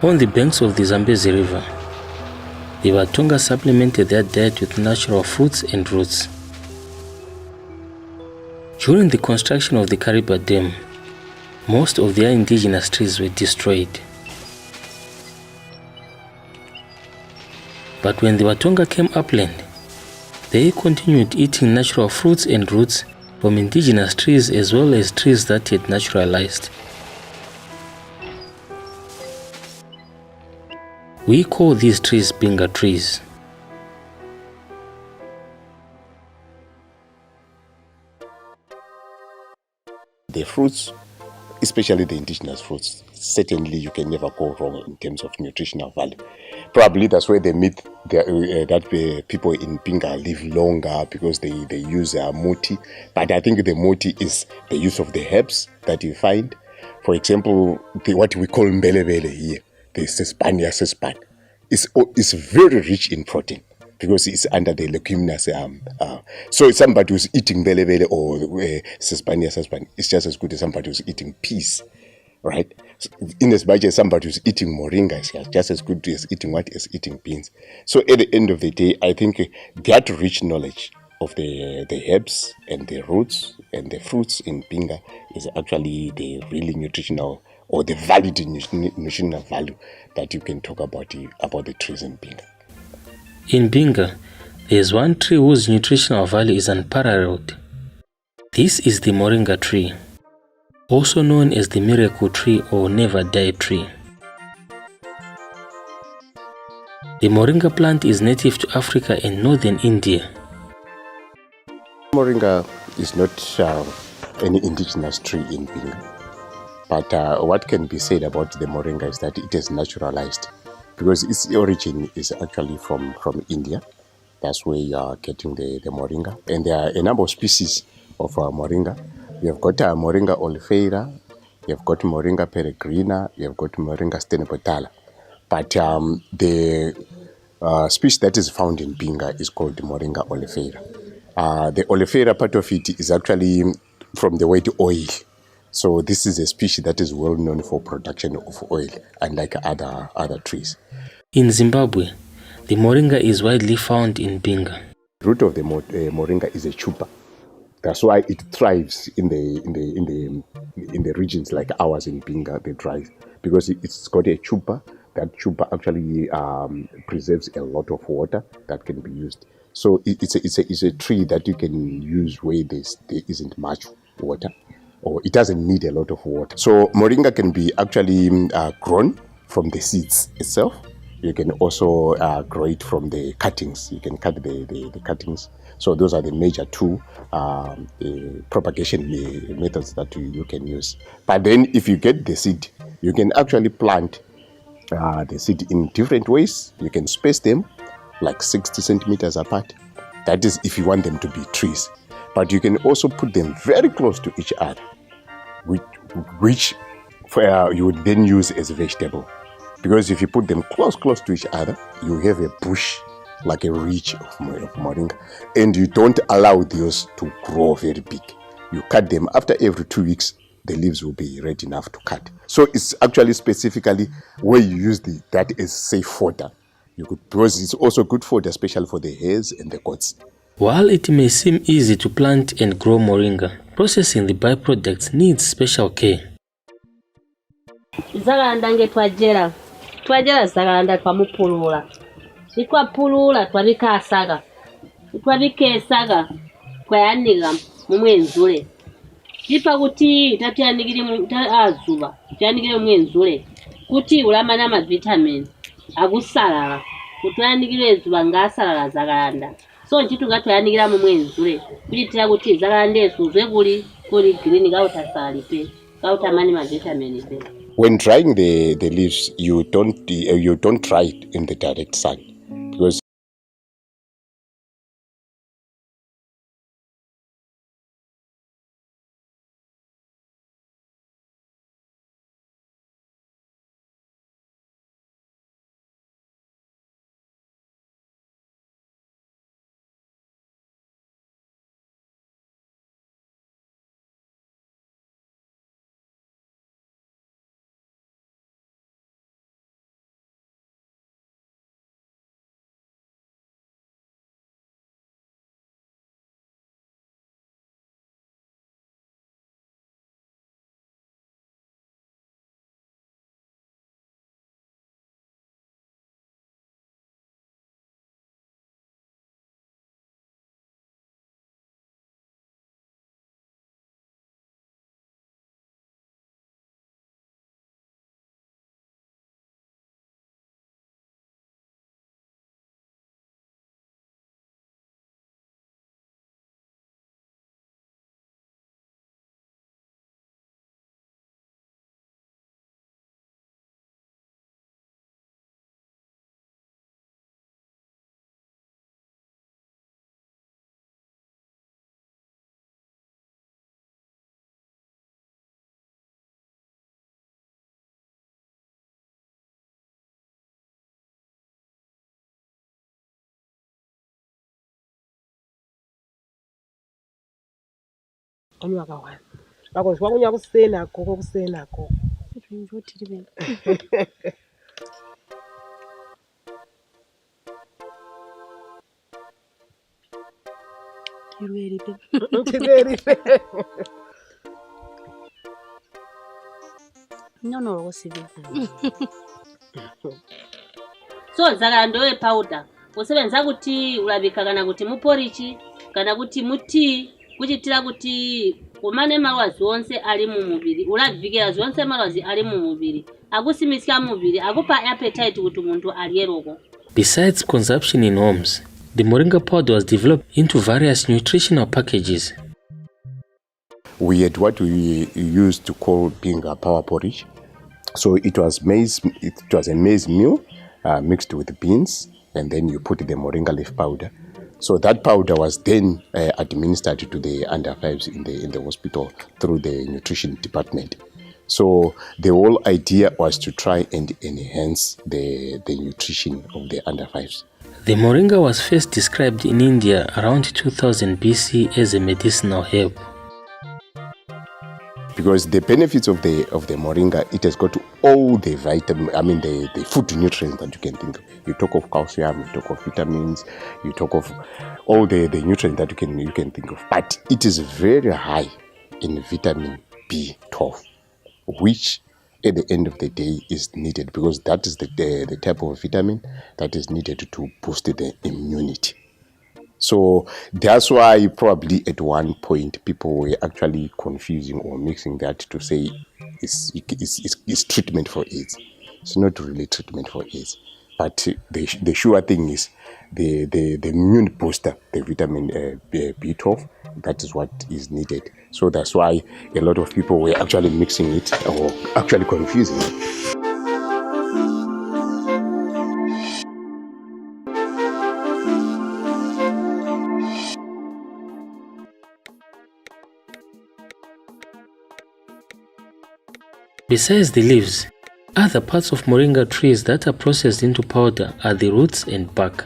On the banks of the Zambezi River, the Vatonga supplemented their diet with natural fruits and roots. During the construction of the Kariba Dam, most of their indigenous trees were destroyed. But when the Vatonga came upland, they continued eating natural fruits and roots from indigenous trees as well as trees that had naturalized. We call these trees Binga trees. The fruits, especially the indigenous fruits, certainly you can never go wrong in terms of nutritional value. Probably that's why they meet that people in Binga live longer, because they use moti. But I think the moti is the use of the herbs that you find. For example, what we call mbelebele here, the sespania sespan, is very rich in protein because it's under the leguminous. So somebody who's eating belebele or sespania sespan is just as good as somebody who's eating peas, right? In as much as somebody who's eating moringa is just as good as eating eating beans. So at the end of the day, I think that rich knowledge of the herbs and the roots and the fruits in Binga is actually the really nutritional or the valid nutritional value that you can talk about the trees in Binga. In Binga, there is one tree whose nutritional value is unparalleled. This is the Moringa tree, also known as the miracle tree or never die tree. The Moringa plant is native to Africa and northern India. Moringa is not any indigenous tree in Binga. But what can be said about the Moringa is that it is naturalized, because its origin is actually from India. That's where you are getting the Moringa. And there are a number of species of Moringa. You have got Moringa oleifera, you have got Moringa peregrina, you have got Moringa stenopetala. But the species that is found in Binga is called Moringa oleifera. The oleifera part of it is actually from the word oil. So this is a species that is well known for production of oil, unlike other trees. In Zimbabwe, the Moringa is widely found in Binga. The root of the Moringa is a tuber. That's why it thrives in the regions like ours in Binga. They thrive because it's got a tuber. That tuber actually preserves a lot of water that can be used. So it's a tree that you can use where there isn't much water, or it doesn't need a lot of water. So Moringa can be actually grown from the seeds itself. You can also grow it from the cuttings. You can cut the cuttings. So those are the major two propagation methods that you can use. But then if you get the seed, you can actually plant the seed in different ways. You can space them like 60 centimeters apart. That is if you want them to be trees. But you can also put them very close to each other, which you would then use as a vegetable. Because if you put them close to each other, you have a bush, like a ridge of Moringa, and you don't allow those to grow very big. You cut them after every 2 weeks, the leaves will be ready enough to cut. So it's actually specifically where you use that as safe fodder. Because it's also good fodder, especially for the hares and the goats. While it may seem easy to plant and grow Moringa, processing the byproducts needs special care. Zagalanda nge twajera zagalanda twamupulula. Twapulula twabikasaga. Twabikesaga twayaniga mu mwenzule. Lipa kuti tatyanigiri azuba, tyanigire mu mwenzule. Kuti ulamana ama vitamin agusalala. Kutyanigire ezuba ngasalala zagalanda. So nchitu nga twayanigira mu mwenzule. Kuyitira kuti zagalanda esuzwe kuli green gautasali pe. Gautamani ma vitamin pe. When drying the leaves, you don't dry it in the direct sun, because onywa kawani bakozwa kunya kusena koko Kirweri nono wosibe so zagala ndowe powder usebenza kuti ulabika kana kuti muporichi kana kuti muti kuchitira kuti umane malwazi onse ali mu mubiri ulavikira zonse malwazi ali mu mubiri akusimisya mubiri akupa appetite kuti umuntu alieroko. Besides consumption in homes, the Moringa powder was developed into various nutritional packages. We had what we used to call Binga power porridge. So it was a maize meal mixed with beans, and then you put the Moringa leaf powder. So that powder was then administered to the under 5s in the hospital through the nutrition department. So the whole idea was to try and enhance the nutrition of the under 5s. The Moringa was first described in India around 2000 BC as a medicinal herb. Because the benefits of the Moringa, it has got all the the food nutrients that you can think of. You talk of calcium, you talk of vitamins, you talk of all the nutrients that you can think of. But it is very high in vitamin B12, which at the end of the day is needed because that is the type of vitamin that is needed to boost the immunity. So that's why probably at one point people were actually confusing or mixing that to say it's treatment for AIDS. It's not really treatment for AIDS. But the sure thing is the immune booster, the vitamin B12, that is what is needed. So that's why a lot of people were actually mixing it or actually confusing it. Besides the leaves, other parts of Moringa trees that are processed into powder are the roots and bark.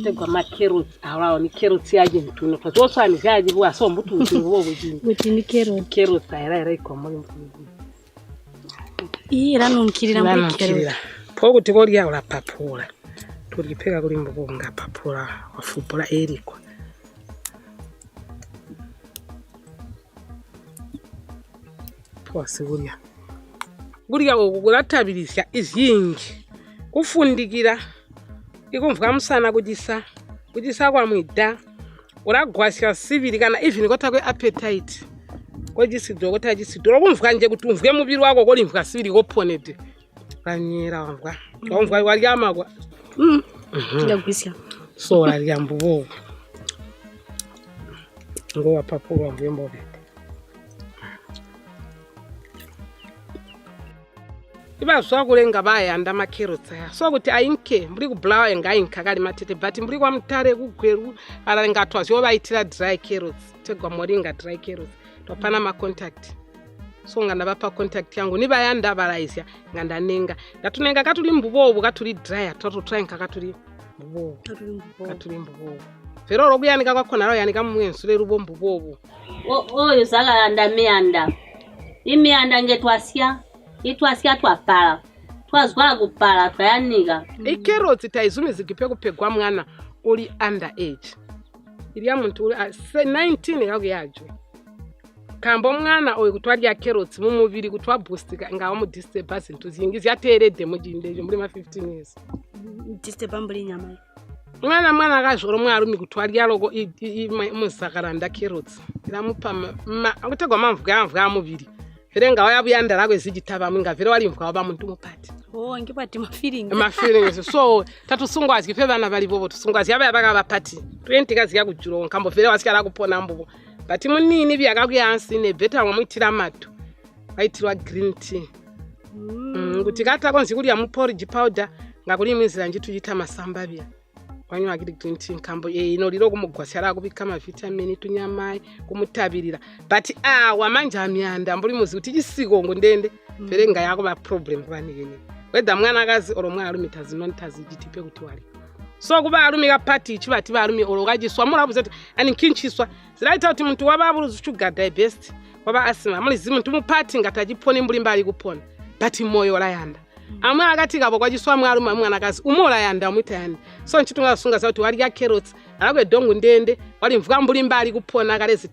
Tegwa makeroti awa ni keroti yaje mtuno kwa zoso anizaje bwa so mbutu mtuno bujini muti ni keroti era iko muri mtuno ira nunkirira muri keroti po kuti boli ya ulapapula tulipeka kuli mbunga papula wafupula eriko po siguria guria ogulatabirisa izingi kufundikira ikumvuka musana kujisa kwa mwida uragwasya sibiri kana even kota kwe appetite kojisidwa kota jisidwa kumvuka nje kuti umvuke mubiri wako kolimvuka sibiri koponete kanyera wamvuka wali amagwa ndagwisya so wali ambubo ngo wapapuro mvembobe iba swakulenga bayanda macarrots aya so kuti ainke muri kublawa engainka kali matete but muri kwa mtare kugweru aralenga twazyo bayitira dry carrots tegwa Moringa dry carrots topana ma contact so nganda bapa contact yangu ni bayanda balaisya nganda nenga ngatunenga katuli mbubobu katuli dry atoto tryinka katuli mbubobu katuli mbubobu fero roguyanika kwakona ro yanika mumwensule rubo mbubobu oyo zakalanda mianda imianda ngetwasya itwasya twapala twazwa kupala twayanika ikeroti taizumi zikipe kupegwa mwana uli under age iliya muntu uli 19 yako yajo kambo mwana oyo kutwalya keroti mu mubiri kutwa boostika ngawo mu disturbance ntuzingizi yaterede mu jindejo muri ma 15 years disturbance nyama mwana akazvoro mwarumi kutwalya loko musakaranda keroti iramupama akutegwa mamvwa mubiri Ferenga waya buyanda rakwe zijitaba mwinga vero wali mvwa ba muntu mupati. Ngipati ma feelings so tatusungwazi kife bana bali bobo tusungwazi yaba yabaka bapati 20 kazi yakujuro nkambo vero wasikala kupona mbubo but munini byakakuyansi ne better ngomwitira mato bayitirwa green tea nguti kata konzi kuli ya porridge powder ngakuli mwizira njitu yita masamba bya wanywa agiri green tea nkambo ino liro kumugwasya kubika amavitamini tunyamai kumutabirira but wamanja amyanda mbuli muzi kuti chisikongo ndende verenga yako ba problem kwanikeni whether mwanakazi or mwalume tazijitipe kuti wali so kuba alume ka party chibati balume olokajiswa mulabuza ani nkinchiswa zilaita kuti muntu wababulu sugar diabetes waba asima mulizi muntu mu party ngatajipone mbuli mbali kupona but moyo layanda amwe akati kabo kwajiswa mwalume mwanakazi umola yanda umutayani so nchitunga sunga sauti wali ya carrots alakwe dongo ndende wali mvuka mbuli mbali kupona kalezi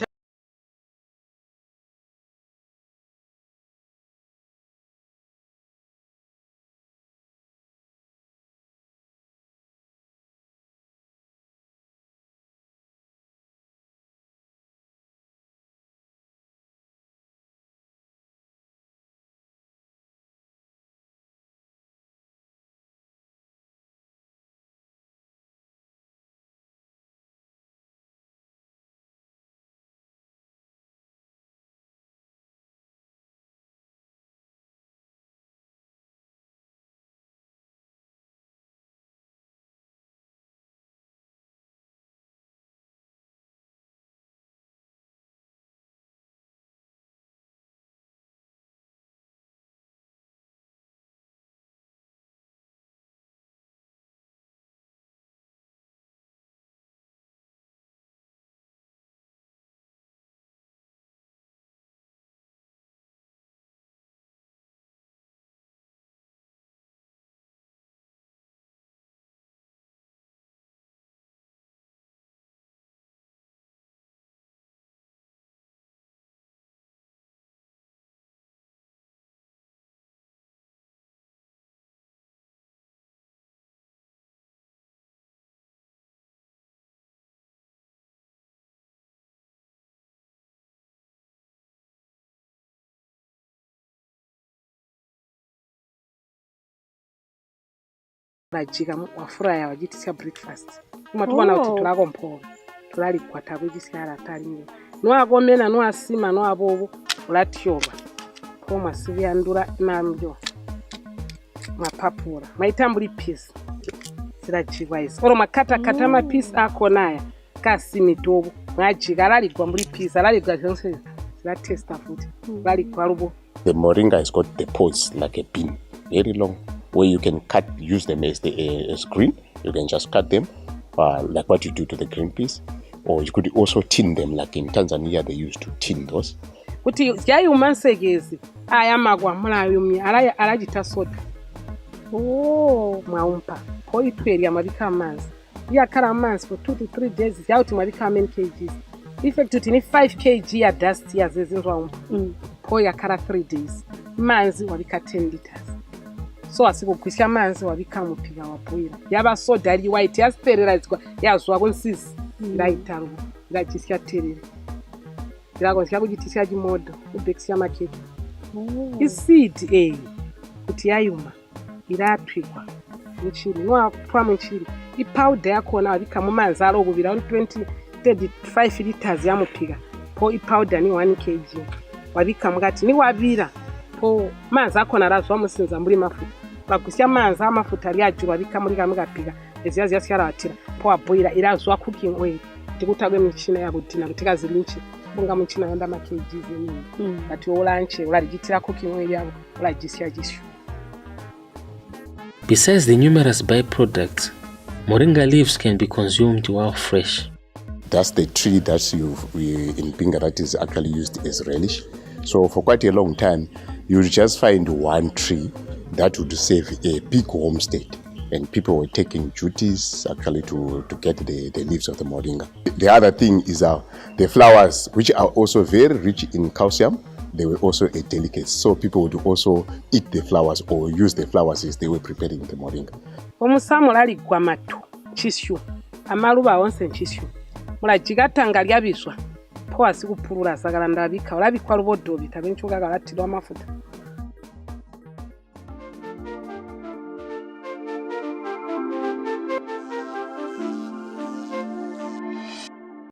bajika wafura ya wajitisa breakfast umatubona kuti tulako mpolo tulali kwata kujisara talinge noa gomena noa sima noa bobo ulatyoba koma sivyandura namjo mapapura maitambuli piece sirachigwa isi oro makata kata ma piece akonaya kasimi tobo ngajika lali gwambuli piece lali gazonse la testa food lali kwarubo. The moringa has got the pods like a pin, very long, where you can use them as as green. You can just cut them like what you do to the green peas, or you could also tin them like in Tanzania they used to tin those. Kuti yayumansegezi ayamagwa mulayo alajita soda mwaumpa ko itweri amabika amanzi yakara amanzi for 2 to 3 days yauti mabika many kgs effect uti ni 5 kg ya dust ya zezinzwa ko yakara 3 days manzi wabika 10 liters so asikukwisha manzi wabika mupiga wapoira yaba soda ali white ya sterilized yazwa konsisi ndaitaru ngachisya terere ndirago syakujitisya jimodo ubekisya makete iseed kuti yayuma iratwikwa muchiri noatwa muchiri ipowder yakona wabika mumanzi alokuvira 35 liters yamupiga po ipowder ni 1 kg wabika mukati ni wabira po manzi akona razwa musinza muri mafuta bagusya manzi amafuta ali ajuru wabika muri kamukapiga eziyazi yasyaratira po aboira irazwa cooking oil tikutagwe michina yabutina kutika zilinchi bunga muchina yanda ma kgs nini ati olanche olarijitira cooking oil yabo olajisya jishu. Besides the numerous byproducts, moringa leaves can be consumed while fresh. That's the tree that in Binga that is actually used as relish. So for quite a long time, you would just find one tree that would save a big homestead. And people were taking duties actually to get the leaves of the moringa. The other thing is the flowers, which are also very rich in calcium. They were also a delicacy. So people would also eat the flowers or use the flowers as they were preparing the moringa. Omusamu lali gwa matu chishu amaluba onse chishu mulajigata lyabiswa po asikupulula sagala ndabika olabikwa lubodo bitabenchuka galatiro amafuta